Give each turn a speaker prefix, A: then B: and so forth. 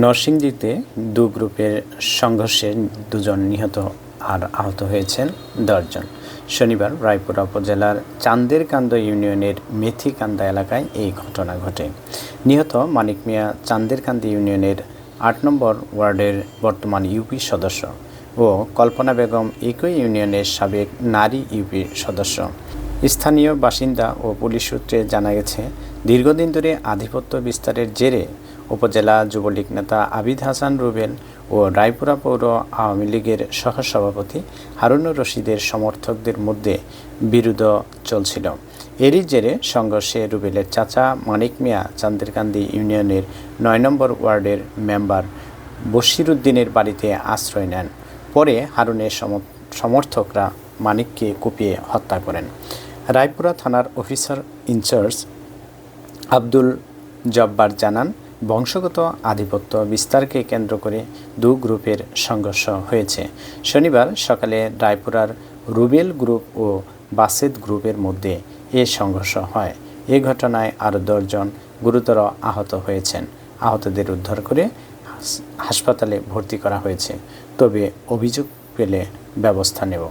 A: নরসিংদীতে দু গ্রুপের সংঘর্ষে দুজন নিহত আর আহত হয়েছেন 10 জন। শনিবার রায়পুরা উপজেলার চান্দেরকান্দ ইউনিয়নের মেথিকান্দা এলাকায় এই ঘটনা ঘটে। নিহত মানিক মিয়া চান্দেরকান্দি ইউনিয়নের 8 নম্বর ওয়ার্ডের বর্তমান ইউপি সদস্য ও কল্পনা বেগম একই ইউনিয়নের সাবেক নারী ইউপি সদস্য। স্থানীয় বাসিন্দা ও পুলিশ সূত্রে জানা গেছে, দীর্ঘদিন ধরে আধিপত্য বিস্তারের জেরে উপজেলা যুবলীগ নেতা আবিদ হাসান রুবেল ও রায়পুরা পৌর আওয়ামী লীগের সহসভাপতি হারুনুর রশিদের সমর্থকদের মধ্যে বিরোধ চলছিল। এরই জেরে সংঘর্ষে রুবেলের চাচা মানিক মিয়া চান্দেরকান্দি ইউনিয়নের 9 নম্বর ওয়ার্ডের মেম্বার বশির উদ্দিনের বাড়িতে আশ্রয় নেন। পরে হারুনের সমর্থকরা মানিককে কুপিয়ে হত্যা করেন। রায়পুরা থানার অফিসার ইনচার্জ আব্দুল জব্বার জানান, বংশগত আধিপত্য বিস্তারকে কেন্দ্র করে দু গ্রুপের সংঘর্ষ হয়েছে। শনিবার সকালে রায়পুরার রুবেল গ্রুপ ও বাসেদ গ্রুপের মধ্যে এ সংঘর্ষ হয়। এ ঘটনায় আরও 10 জন গুরুতর আহত হয়েছেন। আহতদের উদ্ধার করে হাসপাতালে ভর্তি করা হয়েছে, তবে অভিযোগ পেলে ব্যবস্থা নেব।